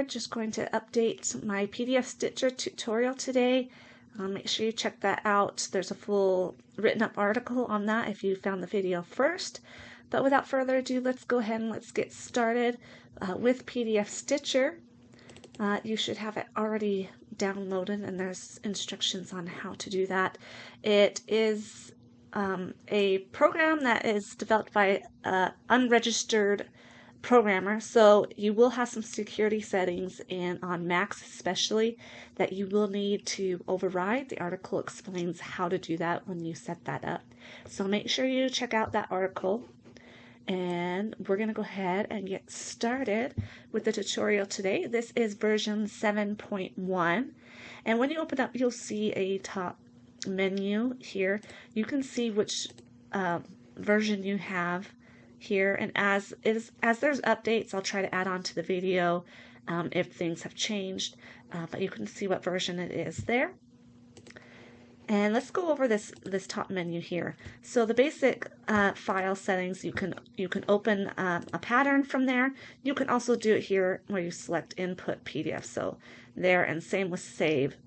just going to update my PDF Stitcher tutorial today. Make sure you check that out. There's a full written up article on that if you found the video first. But without further ado, let's go ahead and let's get started with PDF Stitcher. You should have it already downloaded, and there's instructions on how to do that. It is a program that is developed by an unregistered programmer, so you will have some security settings, and on Macs especially, that you will need to override. The article explains how to do that when you set that up. So make sure you check out that article. And we're going to go ahead and get started with the tutorial today. This is version 7.1. And when you open up, you'll see a top menu here. You can see which version you have here. And as there's updates, I'll try to add on to the video if things have changed. But you can see what version it is there. And let's go over this top menu here. So the basic file settings, you can open a pattern from there. You can also do it here where you select input PDF. So there, and same with save,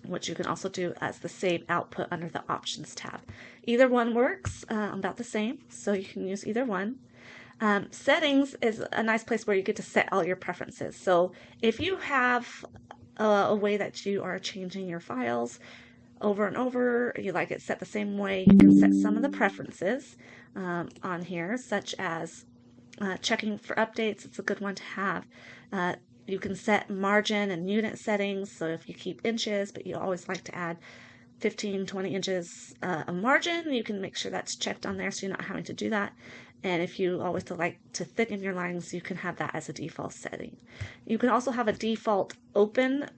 which you can also do as the save output under the options tab. Either one works, about the same, so you can use either one. Settings is a nice place where you get to set all your preferences. So if you have a way that you are changing your files over and over, you like it set the same way, you can set some of the preferences on here, such as checking for updates. It's a good one to have. You can set margin and unit settings, so if you keep inches but you always like to add 15-20 inches of margin, you can make sure that's checked on there so you're not having to do that. And if you always like to thicken your lines, you can have that as a default setting. You can also have a default open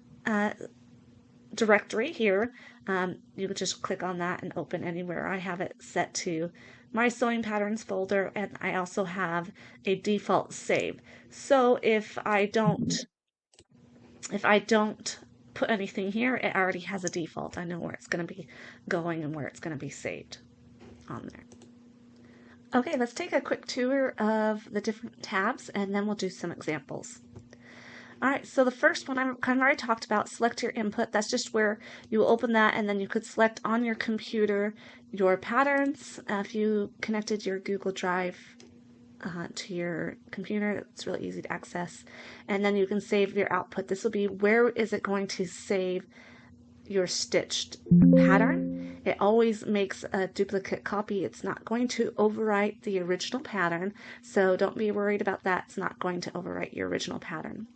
directory here. You could just click on that and open anywhere. I have it set to my sewing patterns folder, and I also have a default save. So if I don't put anything here, it already has a default. I know where it's going to be going and where it's going to be saved on there. Okay, let's take a quick tour of the different tabs, and then we'll do some examples. Alright, so the first one I kind of already talked about, select your input. That's just where you will open that, and then you could select on your computer your patterns. If you connected your Google Drive to your computer, it's really easy to access. And then you can save your output. This will be where is it going to save your stitched pattern. It always makes a duplicate copy. It's not going to overwrite the original pattern, so don't be worried about that. It's not going to overwrite your original pattern.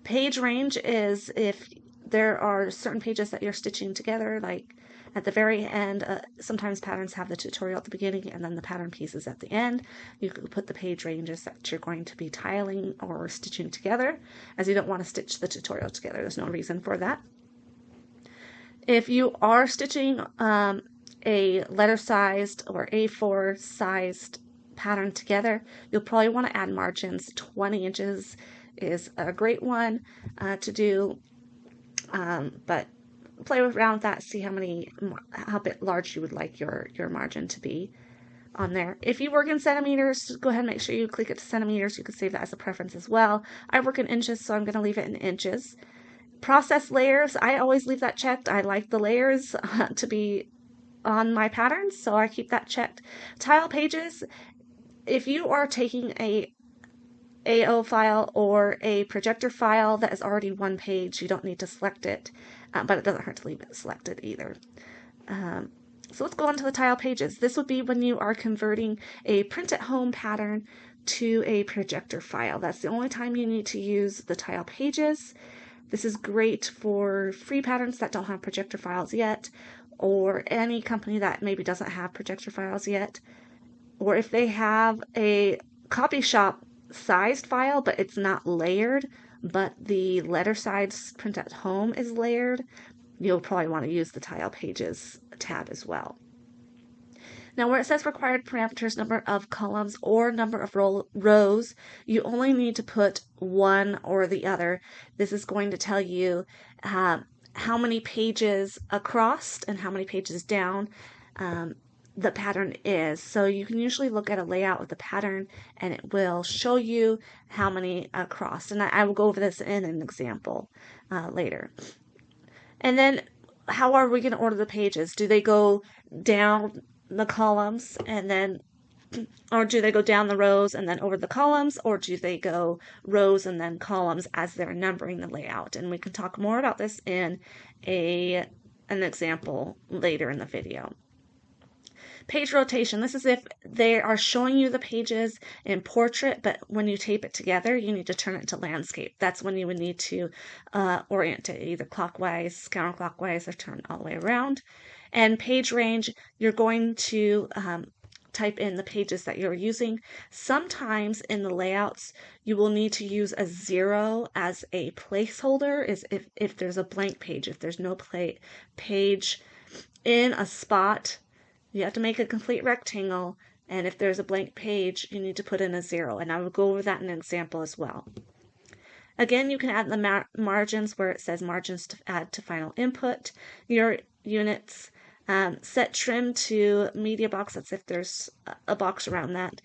Page range is if there are certain pages that you're stitching together, like at the very end. Sometimes patterns have the tutorial at the beginning and then the pattern pieces at the end. You can put the page ranges that you're going to be tiling or stitching together, as you don't want to stitch the tutorial together. There's no reason for that. If you are stitching a letter-sized or A4 sized pattern together, you'll probably want to add margins. 20 inches is a great one to do, but play around with that, see how bit large you would like your margin to be on there. If you work in centimeters, go ahead and make sure you click it to centimeters. You can save that as a preference as well. I work in inches, so I'm going to leave it in inches. Process layers, I always leave that checked. I like the layers to be on my patterns, so I keep that checked. Tile pages, if you are taking a AO file or a projector file that is already one page, you don't need to select it, but it doesn't hurt to leave it selected either. So let's go on to the tile pages. This would be when you are converting a print at home pattern to a projector file. That's the only time you need to use the tile pages. This is great for free patterns that don't have projector files yet, or any company that maybe doesn't have projector files yet, or if they have a copy shop sized file but it's not layered, but the letter size print at home is layered, you'll probably want to use the tile pages tab as well. Now where it says required parameters, number of columns or number of rows, you only need to put one or the other. This is going to tell you how many pages across and how many pages down. the pattern is. So you can usually look at a layout with the pattern and it will show you how many across. And I will go over this in an example later. And then how are we going to order the pages? Do they go down the columns and then, or do they go down the rows and then over the columns, or do they go rows and then columns as they're numbering the layout? And we can talk more about this in an example later in the video. Page rotation. This is if they are showing you the pages in portrait, but when you tape it together, you need to turn it to landscape. That's when you would need to orient it either clockwise, counterclockwise, or turn all the way around. And page range, you're going to type in the pages that you're using. Sometimes in the layouts, you will need to use a 0 as a placeholder, is if there's a blank page, if there's no page in a spot. You have to make a complete rectangle, and if there's a blank page, you need to put in a 0, and I will go over that in an example as well. Again, you can add the margins where it says margins to add to final input, your units, set trim to media box, that's if there's a box around that.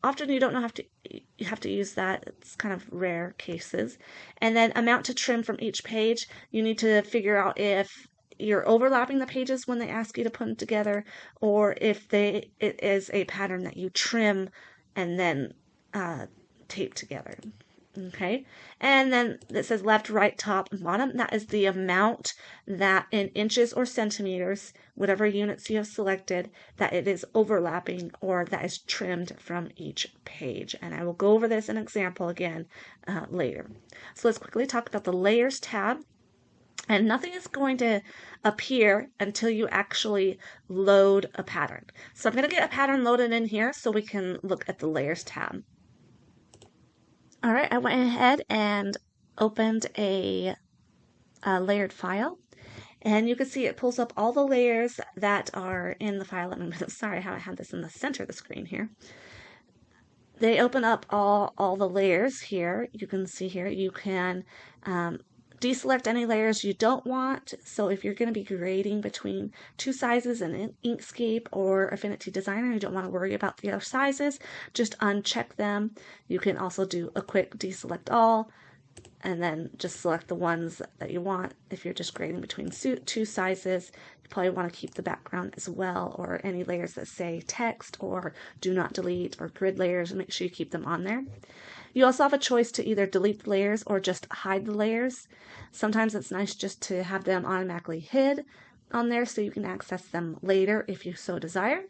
Often you don't have to use that, it's kind of rare cases. And then amount to trim from each page, you need to figure out if you're overlapping the pages when they ask you to put them together, or if it is a pattern that you trim and then tape together. Okay, and then it says left, right, top, and bottom. That is the amount that in inches or centimeters, whatever units you have selected, that it is overlapping or that is trimmed from each page. And I will go over this in an example again later. So let's quickly talk about the layers tab. And nothing is going to appear until you actually load a pattern. So I'm going to get a pattern loaded in here so we can look at the layers tab. All right, I went ahead and opened a layered file. And you can see it pulls up all the layers that are in the file. I'm sorry how I had this in the center of the screen here. They open up all the layers here. You can see here you can deselect any layers you don't want. So if you're going to be grading between two sizes in Inkscape or Affinity Designer, you don't want to worry about the other sizes, just uncheck them. You can also do a quick deselect all and then just select the ones that you want. If you're just grading between two sizes, you probably want to keep the background as well, or any layers that say text or do not delete or grid layers, make sure you keep them on there. You also have a choice to either delete the layers or just hide the layers. Sometimes it's nice just to have them automatically hid on there so you can access them later if you so desire.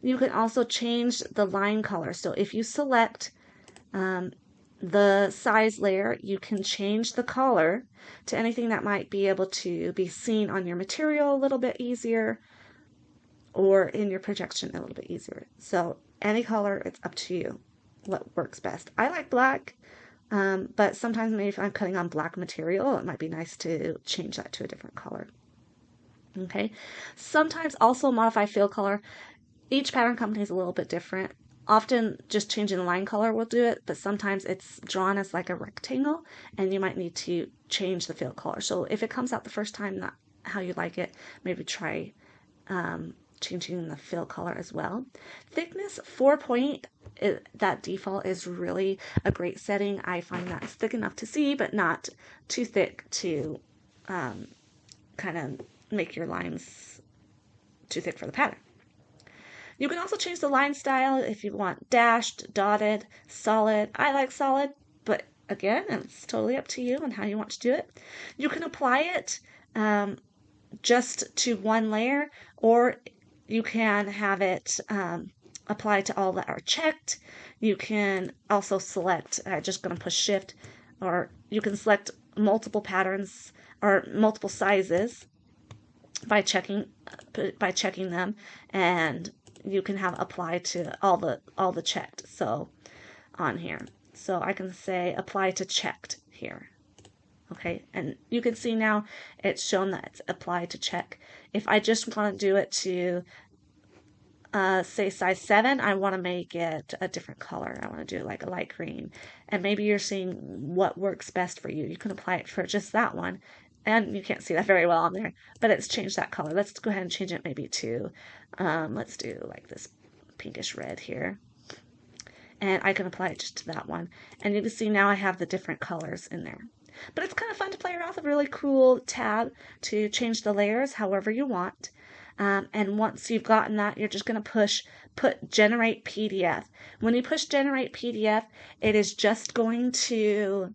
You can also change the line color. So if you select the size layer, you can change the color to anything that might be able to be seen on your material a little bit easier or in your projection a little bit easier. So any color, it's up to you what works best. I like black, but sometimes maybe if I'm cutting on black material, it might be nice to change that to a different color. Okay, sometimes also modify fill color. Each pattern company is a little bit different. Often just changing the line color will do it, but sometimes it's drawn as like a rectangle and you might need to change the fill color. So if it comes out the first time not how you like it, maybe try changing the fill color as well. Thickness 4-point, that default is really a great setting. I find that it's thick enough to see, but not too thick to kind of make your lines too thick for the pattern. You can also change the line style if you want dashed, dotted, solid. I like solid, but again, it's totally up to you and how you want to do it. You can apply it just to one layer, or you can have it apply to all that are checked. You can also select, just going to push shift, or you can select multiple patterns or multiple sizes by checking them, and you can have apply to all the checked. So on here, so I can say apply to checked here. Okay, and you can see now it's shown that it's applied to check. If I just want to do it to say size 7, I want to make it a different color. I want to do it like a light green, and maybe you're seeing what works best for you. You can apply it for just that one And you can't see that very well on there, but it's changed that color. Let's go ahead and change it maybe to, let's do like this pinkish red here. And I can apply it just to that one. And you can see now I have the different colors in there. But it's kind of fun to play around with a really cool tab to change the layers however you want. And once you've gotten that, you're just going to put generate PDF. When you push generate PDF, it is just going to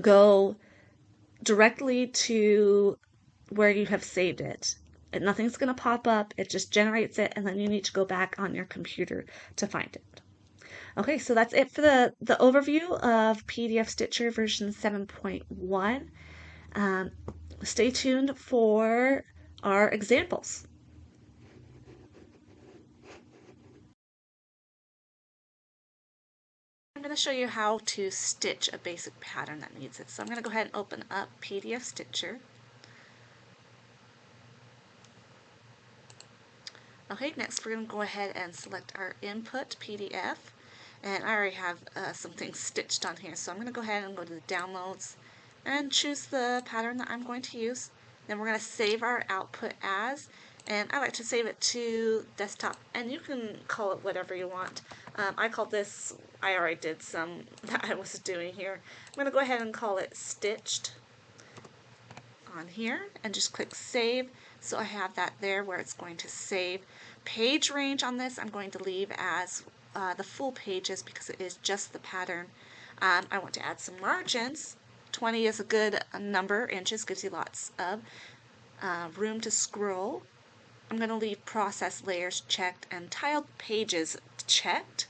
go directly to where you have saved it. And nothing's going to pop up. It just generates it, and then you need to go back on your computer to find it. Okay, so that's it for the overview of PDF Stitcher version 7.1. Stay tuned for our examples. I'm going to show you how to stitch a basic pattern that needs it. So I'm going to go ahead and open up PDF Stitcher. Okay, next we're going to go ahead and select our input PDF. And I already have some things stitched on here, so I'm going to go ahead and go to the downloads and choose the pattern that I'm going to use. Then we're going to save our output as, and I like to save it to desktop, and you can call it whatever you want. I called this, I already did some that I was doing here. I'm going to go ahead and call it stitched on here and just click save. So I have that there where it's going to save. Page range on this I'm going to leave as the full pages because it is just the pattern. I want to add some margins. 20 is a good number. Inches gives you lots of room to scroll. I'm going to leave process layers checked and tiled pages checked.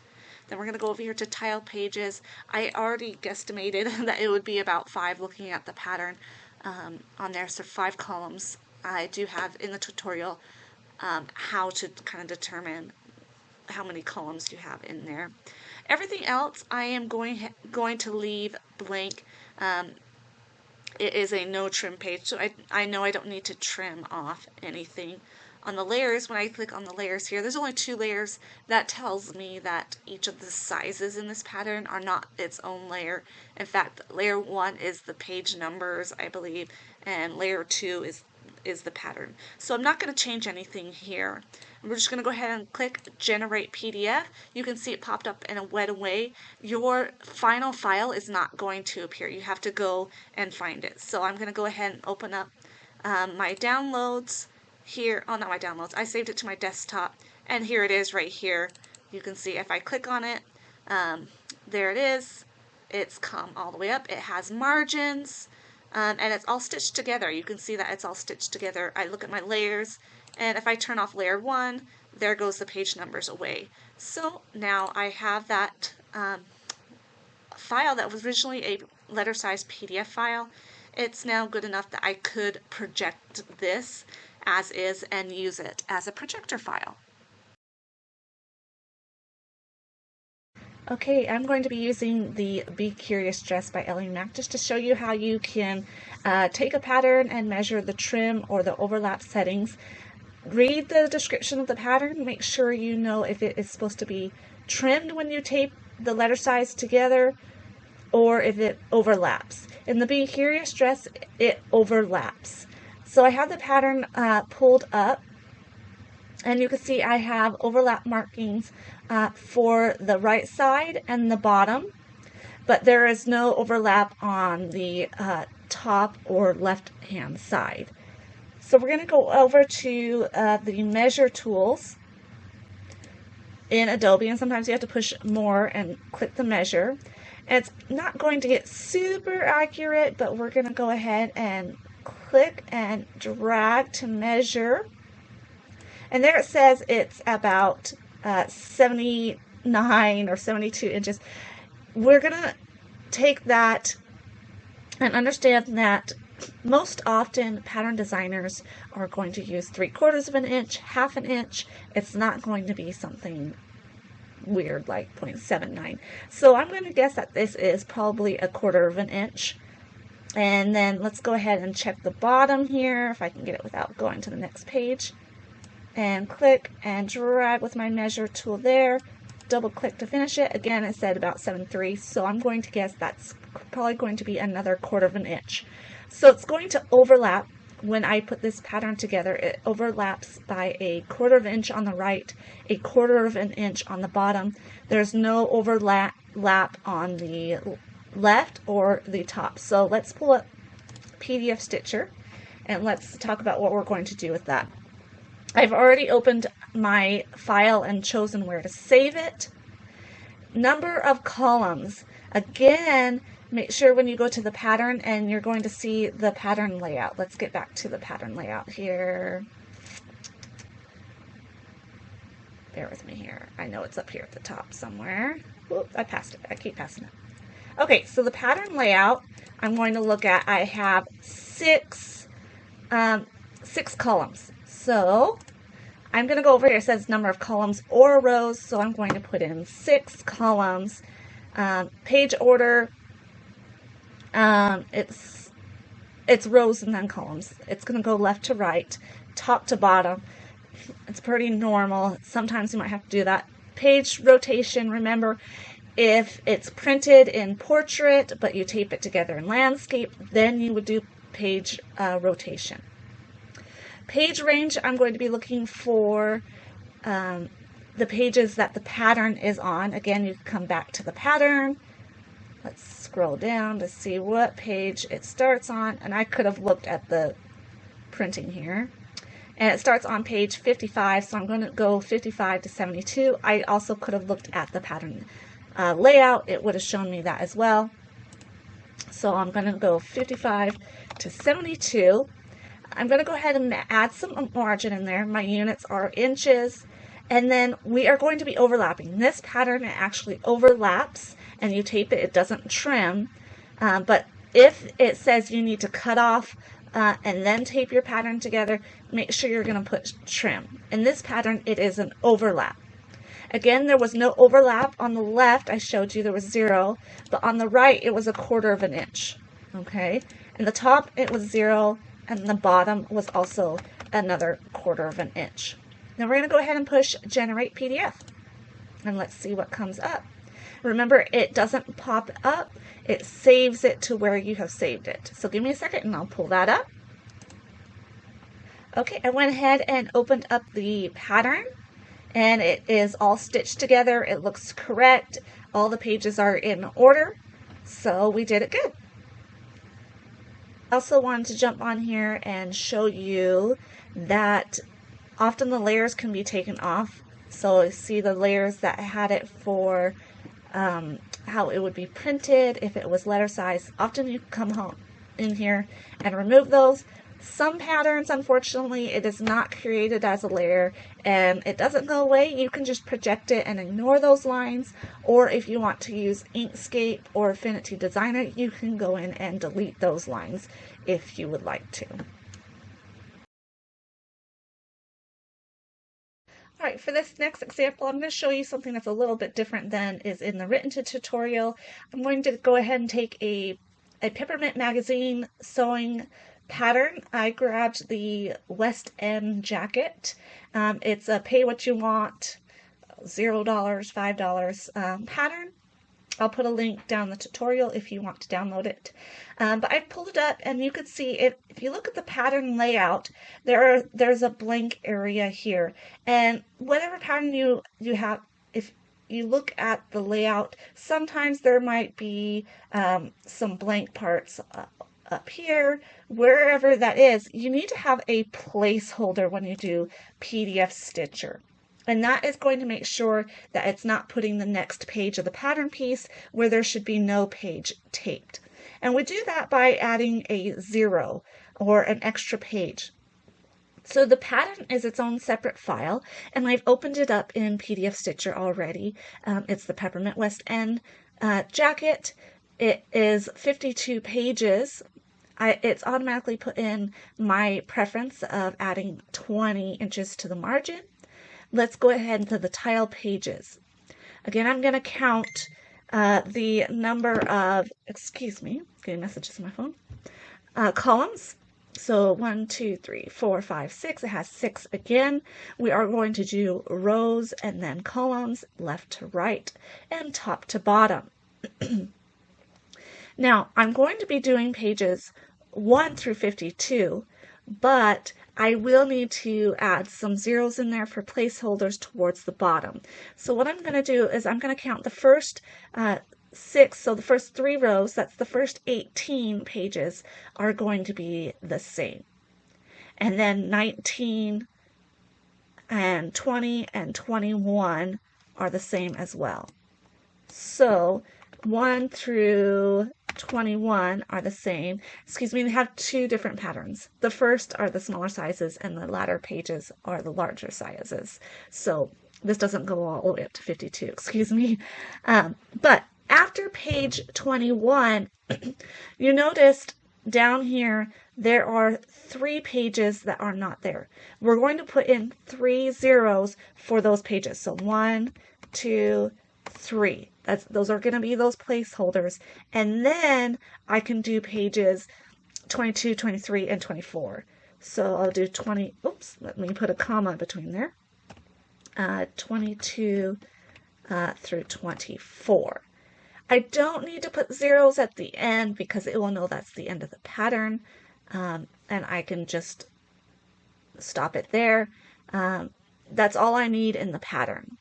Then we're going to go over here to tiled pages. I already guesstimated that it would be about 5 looking at the pattern on there, so 5 columns. I do have in the tutorial how to kind of determine how many columns you have in there. Everything else I am going to leave blank. It is a no trim page, so I know I don't need to trim off anything. On the layers, when I click on the layers here, there's only 2 layers. That tells me that each of the sizes in this pattern are not its own layer. In fact, layer 1 is the page numbers, I believe, and layer 2 is the pattern. So I'm not going to change anything here. We're just going to go ahead and click generate PDF. You can see it popped up in a wet way. Your final file is not going to appear. You have to go and find it. So I'm going to go ahead and open up my downloads here. Oh, not my downloads. I saved it to my desktop, and here it is right here. You can see if I click on it, there it is. It's come all the way up. It has margins. And it's all stitched together. You can see that it's all stitched together. I look at my layers, and if I turn off layer 1, there goes the page numbers away. So now I have that file that was originally a letter-sized PDF file. It's now good enough that I could project this as is and use it as a projector file. Okay, I'm going to be using the Be Curious dress by Ellie just to show you how you can take a pattern and measure the trim or the overlap settings. Read the description of the pattern. Make sure you know if it is supposed to be trimmed when you tape the letter size together or if it overlaps. In the Be Curious dress, it overlaps. So I have the pattern pulled up, and you can see I have overlap markings for the right side and the bottom, but there is no overlap on the top or left hand side. So we're going to go over to the measure tools in Adobe, and sometimes you have to push more and click the measure. And it's not going to get super accurate, but we're going to go ahead and click and drag to measure. And there it says it's about 79 or 72 inches. We're going to take that and understand that most often pattern designers are going to use 3/4 of an inch, half an inch. It's not going to be something weird like 0.79. So I'm going to guess that this is probably 1/4 of an inch. And then let's go ahead and check the bottom here, if I can get it without going to the next page. And click and drag with my measure tool there. Double click to finish it. Again, it said about 7.3, so I'm going to guess that's probably going to be another 1/4 of an inch. So it's going to overlap. When I put this pattern together, it overlaps by a 1/4 of an inch on the right, a 1/4 of an inch on the bottom. There's no overlap on the left or the top. So let's pull up PDF Stitcher and let's talk about what we're going to do with that. I've already opened my file and chosen where to save it. Number of columns. Again, make sure when you go to the pattern and you're going to see the pattern layout. Let's get back to the pattern layout here. Bear with me here. I know it's up here at the top somewhere. Whoops, I passed it. I keep passing it. Okay, so the pattern layout I'm going to look at, I have six columns. So I'm going to go over here. It says number of columns or rows, so I'm going to put in 6 columns. Page order, it's rows and then columns. It's going to go left to right, top to bottom. It's pretty normal. Sometimes you might have to do that. Page rotation, remember, if it's printed in portrait but you tape it together in landscape, then you would do page rotation. Page range, I'm going to be looking for the pages that the pattern is on. Again, you can come back to the pattern. Let's scroll down to see what page it starts on. And I could have looked at the printing here. And it starts on page 55, so I'm going to go 55 to 72. I also could have looked at the pattern layout. It would have shown me that as well. So I'm going to go 55 to 72. I'm going to go ahead and add some margin in there. My units are inches. And then we are going to be overlapping. This pattern, it actually overlaps and you tape it. It doesn't trim. But if it says you need to cut off and then tape your pattern together, make sure you're going to put trim. In this pattern, it is an overlap. Again, there was no overlap on the left. I showed you there was 0. But on the right, it was a 1/4 of an inch. Okay? And the top, it was 0. And the bottom was also another 1/4 of an inch. Now we're going to go ahead and push Generate PDF. And let's see what comes up. Remember, it doesn't pop up. It saves it to where you have saved it. So give me a second and I'll pull that up. Okay, I went ahead and opened up the pattern. And it is all stitched together. It looks correct. All the pages are in order. So we did it good. I also wanted to jump on here and show you that often the layers can be taken off. So see the layers that had it for how it would be printed if it was letter size. Often you come home in here and remove those. Some patterns, unfortunately, it is not created as a layer and it doesn't go away. You can just project it and ignore those lines. Or if you want to use Inkscape or Affinity Designer, you can go in and delete those lines if you would like to. All right, for this next example, I'm going to show you something that's a little bit different than is in the written tutorial. I'm going to go ahead and take a Peppermint Magazine sewing pattern. I grabbed the Westend Jacket. It's a pay what you want, $0, $5 pattern. I'll put a link down the tutorial if you want to download it. But I pulled it up and you could see it. If you look at the pattern layout, there's a blank area here. And whatever pattern you have, if you look at the layout, sometimes there might be some blank parts up here. Wherever that is, you need to have a placeholder when you do PDF Stitcher. And that is going to make sure that it's not putting the next page of the pattern piece where there should be no page taped. And we do that by adding a 0 or an extra page. So the pattern is its own separate file, and I've opened it up in PDF Stitcher already. It's the Peppermint Westend Jacket. It is 52 pages. It's automatically put in my preference of adding 20 inches to the margin. Let's go ahead to the tile pages. Again, I'm going to count the number of, getting messages on my phone, columns. So 1, 2, 3, 4, 5, 6. It has 6 again. We are going to do rows and then columns, left to right and top to bottom. Now, I'm going to be doing pages 1 through 52, but I will need to add some zeros in there for placeholders towards the bottom. So what I'm going to do is I'm going to count the first 6, so the first 3 rows, that's the first 18 pages, are going to be the same. And then 19 and 20 and 21 are the same as well. So 1 through 21 are the same. Excuse me, they have 2 different patterns. The first are the smaller sizes and the latter pages are the larger sizes. So this doesn't go all the way up to 52, excuse me. But after page 21, you noticed down here there are 3 pages that are not there. We're going to put in 3 zeros for those pages. So 1, 2, 3. Those are going to be those placeholders. And then I can do pages 22, 23, and 24. So I'll do 20. Oops, let me put a comma between there. 22 through 24. I don't need to put zeros at the end because it will know that's the end of the pattern. And I can just stop it there. That's all I need in the pattern.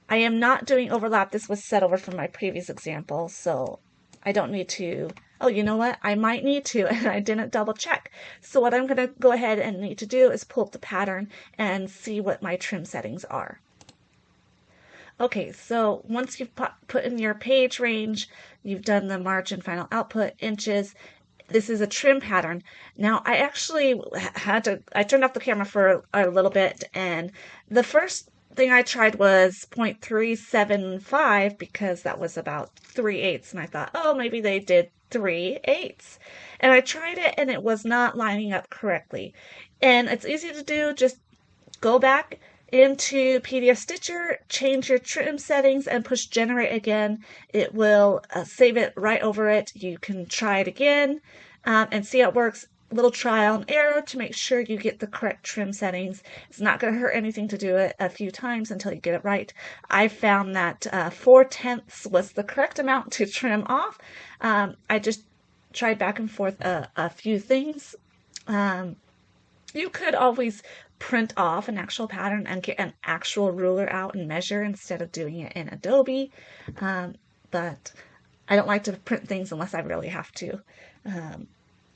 I am not doing overlap. This was set over from my previous example, so I don't need to. Oh, you know what? I might need to, and I didn't double check. So what I'm going to go ahead and need to do is pull up the pattern and see what my trim settings are. Okay, so once you've put in your page range, you've done the margin final output, inches. This is a trim pattern. Now, I actually I turned off the camera for a little bit, and the first thing I tried was 0.375 because that was about 3/8, and I thought, oh, maybe they did 3/8. And I tried it, and it was not lining up correctly. And it's easy to do. Just go back into PDF Stitcher, change your trim settings, and push generate again. It will save it right over it. You can try it again and see how it works. A little trial and error to make sure you get the correct trim settings. It's not going to hurt anything to do it a few times until you get it right. I found that 4/10 was the correct amount to trim off. I just tried back and forth a few things. You could always print off an actual pattern and get an actual ruler out and measure instead of doing it in Adobe. But I don't like to print things unless I really have to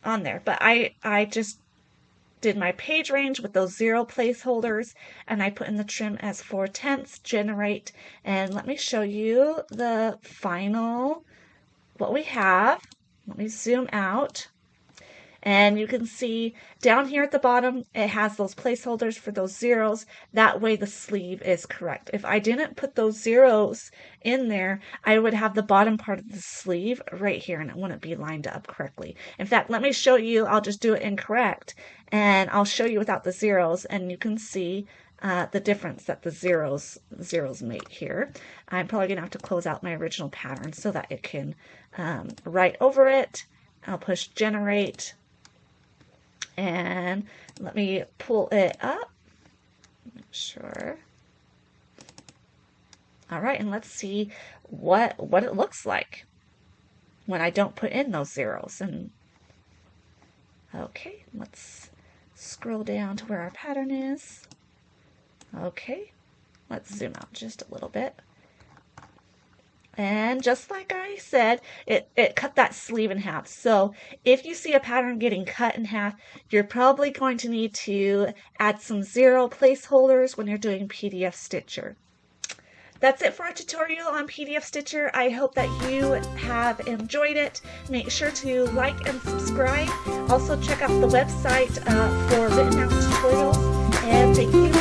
on there. But I just did my page range with those 0 placeholders, and I put in the trim as 4/10, generate, and let me show you the final, what we have. Let me zoom out. And you can see down here at the bottom, it has those placeholders for those zeros. That way the sleeve is correct. If I didn't put those zeros in there, I would have the bottom part of the sleeve right here, and it wouldn't be lined up correctly. In fact, let me show you. I'll just do it incorrect, and I'll show you without the zeros, and you can see the difference that the zeros make here. I'm probably going to have to close out my original pattern so that it can write over it. I'll push generate. And let me pull it up. Make sure. All right, and let's see what it looks like when I don't put in those zeros. And okay, let's scroll down to where our pattern is. Okay, let's zoom out just a little bit. And just like I said, it cut that sleeve in half. So if you see a pattern getting cut in half, you're probably going to need to add some 0 placeholders when you're doing PDF Stitcher. That's it for our tutorial on PDF Stitcher. I hope that you have enjoyed it. Make sure to like and subscribe. Also check out the website for written out tutorials. And thank you.